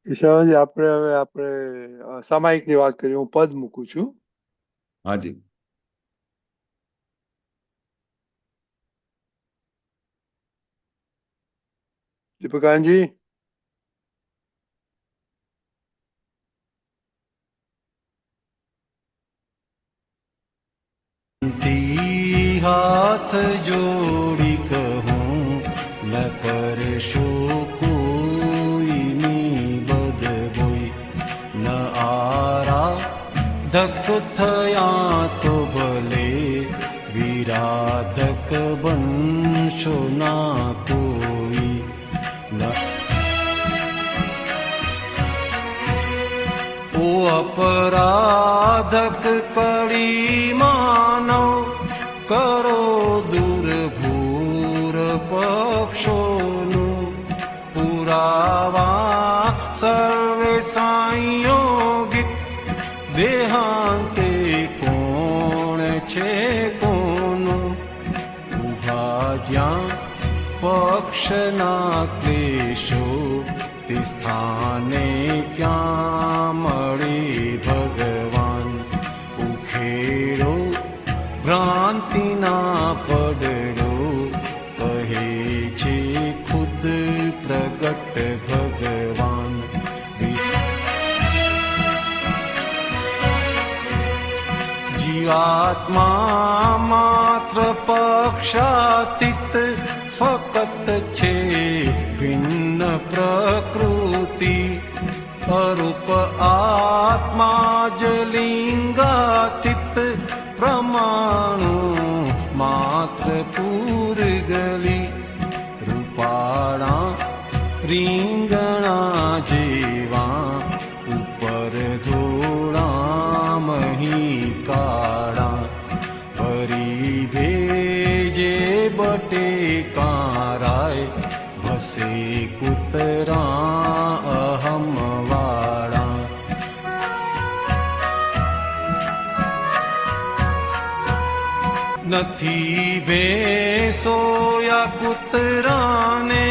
ઈશાનજી, આપણે હવે સામાયિકની વાત કરીએ. હું પદ મૂકું છું. હાજી. દીપકાનજી. हाथ जोड़ी कहूँ न करशो कोई निबद बोई न आराधक थया तो भले विराधक बनशो ना कोई न ओ अपराधक कड़ी मानव करो दुर्भूर पक्षोनु पुरावा सर्वे संयोगिक देहांते कोण छे कोनु उभा ज्या पक्षना क्लेशो ते स्थाने क्या मळे भगवान उखेड़ो भ्रांतिना पडड़ो कहे छे खुद प्रगट भगवान जीवात्मा मात्र पक्षातीत फकत छे भिन्न प्रकृति अरूप आत्मा ज लिंगातीत प्रमाणु मात्र पूरगली रूपाणा રીંગણા જેવા ઉપર ધોળા મહી કાળા ભરી ભેજે બટેકારાય ભસે કૂતરા અહમ વાળા નથી ભેંસો યા કૂતરાને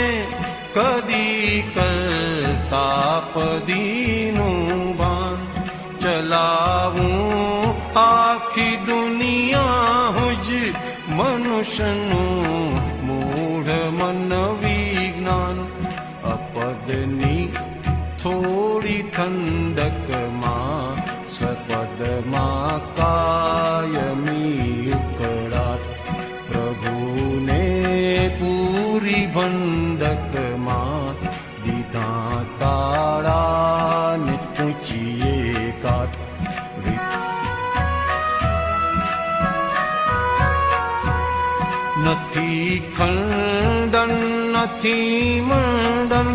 कदी करता पदीनु बान चलावूं आखी दुनिया हुज मनुष्यनु मूढ़ मन विज्ञान अपदनी थोड़ी ठंडक मां स्वपद मां कायमी उकड़ाट प्रभु ने पूरी बंधक दीदा ताड़ा ने पूछिए काट नथी खंडन नथी मंडन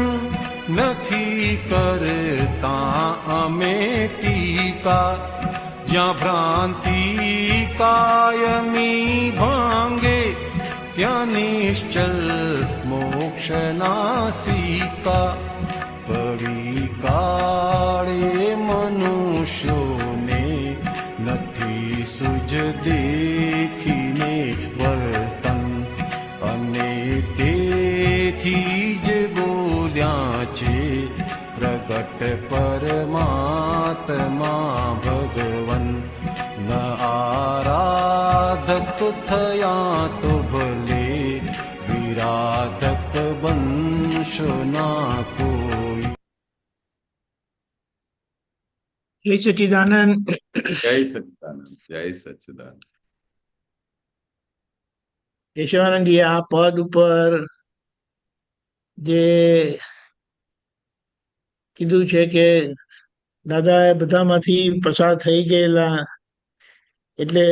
नथी करता अमे टीका ज्या भ्रांति कायमी भांगे त्या निश्चल मोक्ष नासिका पड़ी काळे मनुष्यों ने नथी सुज देखीने वर्तन अने तेथी ज बोल्या छे प्रगट परमात्मा भगवन न आराधक थया तो भले विराधक बनशो ना कोई। जय सच्चिदानंद। जय सच्चिदानंद, जय सच्चिदानंद। કેશવાનંદજી, આ પદ ઉપર જે કીધું છે કે દાદાએ બધામાંથી પસાર થઈ ગયેલા, એટલે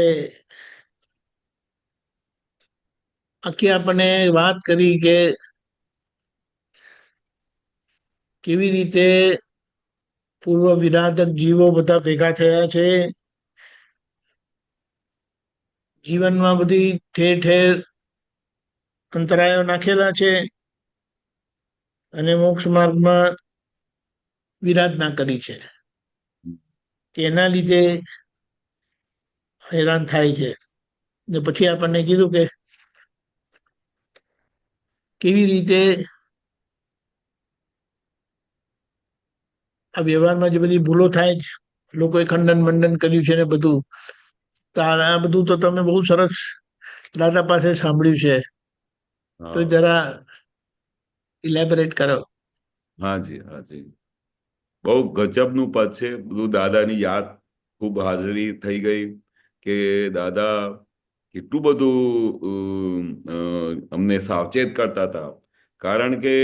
આખી આપણને વાત કરી કે કેવી રીતે પૂર્વ વિરાધક જીવો બધા ભેગા થયા છે. જીવનમાં બધી ઠેર ઠેર અંતરાયો નાખેલા છે અને મોક્ષ માર્ગમાં વિરાધના કરી છે. એના લીધે હેરાન થાય છે. ને પછી આપણને કીધું કે કેવી રીતે આ વ્યવહારમાં જે બધી ભૂલો થાય છે, લોકોએ ખંડન મંડન કર્યું છે ને બધું, તો આ બધું તો તમે બહુ સરસ દાદા પાસે સાંભળ્યું છે, તો હા જરા ઇલેબોરેટ કરો. હાજી હાજી, બહુ ગજબનું પદ છે. બધું દાદાની યાદ ખૂબ હાજરી થઈ ગઈ કે દાદા કેટલું બધું અમને સાવચેત કરતા હતા. કારણ કે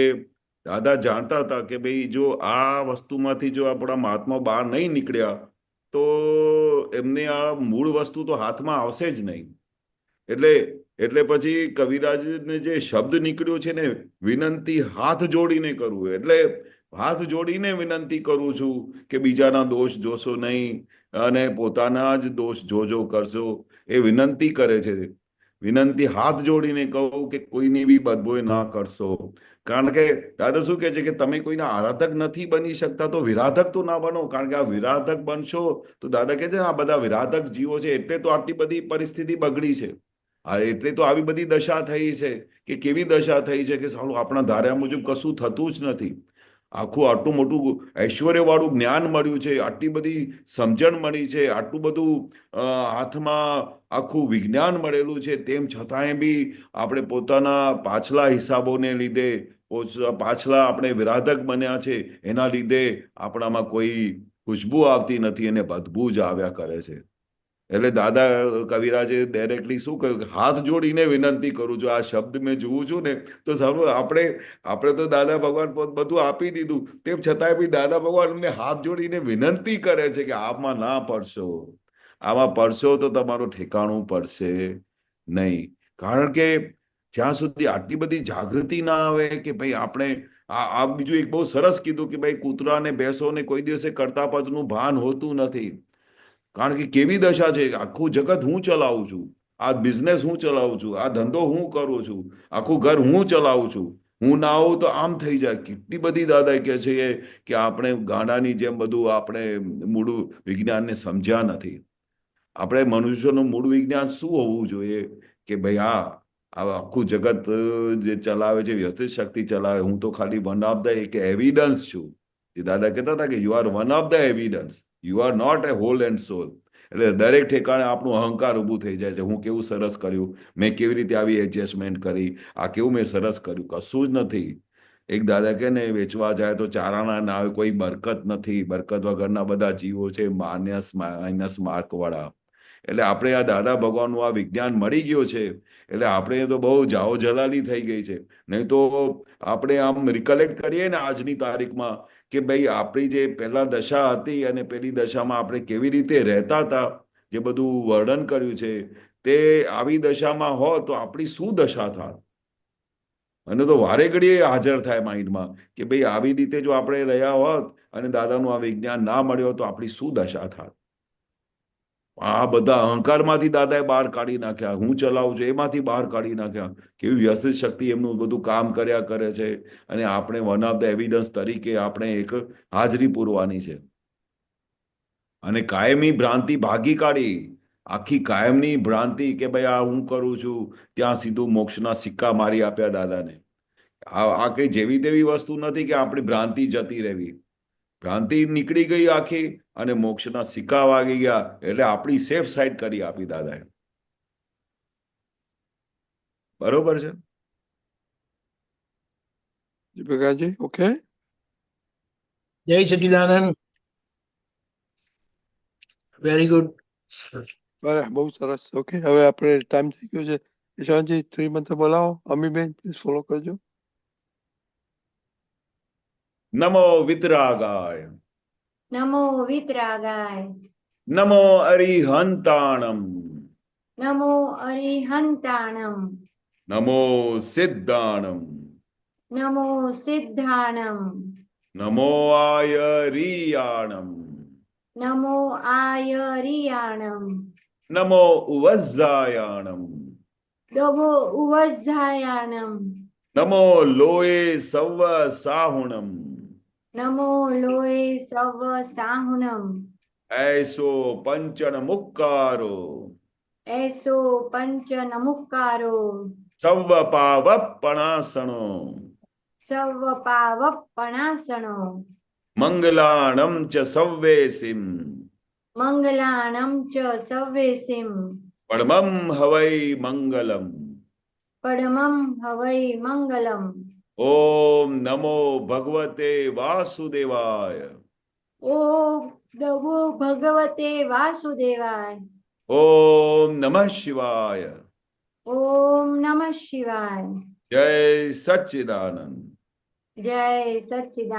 દાદા જાણતા હતા કે ભાઈ જો આ વસ્તુમાંથી જો આપણા મહાત્મા બહાર નહીં નીકળ્યા તો એમને આ મૂળ વસ્તુ તો હાથમાં આવશે જ નહીં. એટલે એટલે પછી કવિરાજને જે શબ્દ નીકળ્યો છે ને, વિનંતી હાથ જોડીને કરવું, એટલે હાથ જોડીને વિનંતી કરું છું કે બીજાના દોષ જોશો નહીં અને પોતાના જ દોષ જોજો કરશો, એ વિનંતી કરે છે. વિનંતી હાથ જોડીને કહું કે કોઈની બી બદબોય ના કરશો. કારણ કે દાદા શું કહે છે કે તમે કોઈના આરાધક નથી બની શકતા તો વિરાધક તો ના બનો. કારણ કે આ વિરાધક બનશો તો દાદા કહે છે ને આ બધા વિરાધક જીવો છે એટલે તો આટલી બધી પરિસ્થિતિ બગડી છે. એટલે તો આવી બધી દશા થઈ છે. કે કેવી દશા થઈ છે કે સાલું આપણા ધાર્યા મુજબ કશું થતું જ નથી. આટલું મોટું ઐશ્વર્યવાળું જ્ઞાન મળ્યું છે, આટલી બધી સમજણ મળી છે, આટલું બધું હાથમાં આખું વિજ્ઞાન મળેલું છે, તેમ છતાંય બી આપણે પોતાના પાછલા હિસાબોને લીધે, પાછલા આપણે વિરાધક બન્યા છે એના લીધે આપણામાં કોઈ ખુશ્બુ આવતી નથી અને બદબુ જ આવ્યા કરે છે. એટલે દાદા કવિરાજે ડાયરેક્ટલી શું કહ્યું કે હાથ જોડીને વિનંતી કરું છું. આ શબ્દ મેં જોઉં છું ને તો સારું, આપણે તો દાદા ભગવાન બધું આપી દીધું, તેમ છતાંય બી દાદા ભગવાન અમને હાથ જોડીને વિનંતી કરે છે કે આમાં ના પડશો. આમાં પડશો તો તમારું ઠેકાણું પડશે નહીં. કારણ કે જ્યાં સુધી આટલી બધી જાગૃતિ ના આવે કે ભાઈ આપણે આ બીજું એક બહુ સરસ કીધું કે ભાઈ કૂતરાને બેસોને કોઈ દિવસે કરતા પદનું ભાન હોતું નથી. કારણ કે કેવી દશા છે, આખું જગત હું ચલાવું છું, આ બિઝનેસ હું ચલાવું છું, આ ધંધો હું કરું છું, આખું ઘર હું ચલાવું છું, હું ના આવું તો આમ થઈ જાય. કેટલી બધી દાદા કહે છે કે આપણે ગાંડાની જેમ બધું આપણે મૂળ વિજ્ઞાનને સમજ્યા નથી. આપણે મનુષ્યનું મૂળ વિજ્ઞાન શું હોવું જોઈએ કે ભાઈ આ આખું જગત જે ચલાવે છે વ્યવસ્થિત શક્તિ ચલાવે, હું તો ખાલી વન ઓફ ધ એક એવિડન્સ છું. જે દાદા કહેતા હતા કે you are one of the evidence, you are not a whole and sole. એટલે દરેક ઠેકાણે આપણું અહંકાર ઊભું થઈ જાય છે. હું કેવું સરસ કર્યું, મેં કેવી રીતે આવી એડજસ્ટમેન્ટ કરી, આ કેવું મેં સરસ કર્યું. કશું જ નથી. એક દાદા કે ને વેચવા જાય તો ચારાના ના આવે, કોઈ બરકત નથી. બરકત વગરના બધા જીવો છે, માઇનસ માર્ક વાળા. એટલે આપણે આ દાદા ભગવાનનું આ વિજ્ઞાન મળી ગયો છે એટલે આપણે તો બહુ જાઓ જલાલી થઈ ગઈ છે. નહીં તો આપણે આમ રિકલેક્ટ કરીએ ને આજની તારીખમાં કે ભાઈ આપણી જે પહેલા દશા હતી અને પેલી દશામાં આપણે કેવી રીતે રહેતા હતા, જે બધું વર્ણન કર્યું છે, તે આવી દશામાં હોત તો આપણી શું દશા થાત. અને તો વારે ઘડીએ હાજર થાય માઇન્ડમાં કે ભાઈ આવી રીતે જો આપણે રહ્યા હોત અને દાદાનું આ વિજ્ઞાન ના મળ્યો તો આપણી શું દશા થાત. આ બધા અહંકારમાંથી દાદાએ બહાર કાઢી નાખ્યા, હું ચલાવું છું એમાંથી બહાર કાઢી નાખ્યા. કેવી વ્યવસ્થિત શક્તિ એમનું બધું કામ કર્યા કરે છે અને આપણે વન ઓફ ધ એવિડન્સ તરીકે આપણે એક હાજરી પૂરવાની છે. અને કાયમી ભ્રાંતિ ભાગી કાઢી, આખી કાયમની ભ્રાંતિ કે ભાઈ આ હું કરું છું ત્યાં સીધું મોક્ષના સિક્કા મારી આપ્યા દાદાને. આ કઈ જેવી તેવી વસ્તુ નથી કે આપણી ભ્રાંતિ જતી રહેવી. ભ્રાંતિ નીકળી ગઈ આખી અને મોક્ષના સિક્કા વાગી ગયા એટલે આપણી સેફ સાઈડ કરી આપી દાદાએ. બરોબર છે પ્રકાશજી? ઓકે, જય સચિદાનંદ. Very good. બરાબર, બહુ સરસ. ઓકે, હવે આપણે ટાઈમ થઈ ગયો છે. ઈશાનજી 3 મંત્ર બોલાવો. અમીબેન પ્લીઝ ફોલો કરજો. નમો વિતરાગાય, નમો વિતરાગાય, નમો અરિહંતાણમ, નમો અરિહંતાણમ, નમો સિદ્ધાણમ, નમો સિદ્ધાણમ, નમો આયરિયાણમ, નમો આયરિયાણમ, નમો ઉવઝ્ઝાયાણમ, નમો ઉવઝ્ઝાયાણમ, નમો લોએ સવ સાહુણમ, નમો લોય સવ સાહુણમ, એસો પંચન મુક્કારો, એસો પંચ નમુકારો, સવ પાવપણાસણો, સવ પાવપણાસણો, મંગલાણમ ચ સવ્યેસિમ મંગલાણમ ચ સવ્યેસિમ પરમમ હવૈ મંગલમ. પરમં હવૈ મંગલમ. ઓમ નમો ભગવતે વાસુદેવાય. ઓમ નમો ભગવતે વાસુદેવાય. ઓમ નમઃ શિવાય. ઓમ નમઃ શિવાય. જય સચ્ચિદાનંદ. જય સચ્ચિદાનંદ.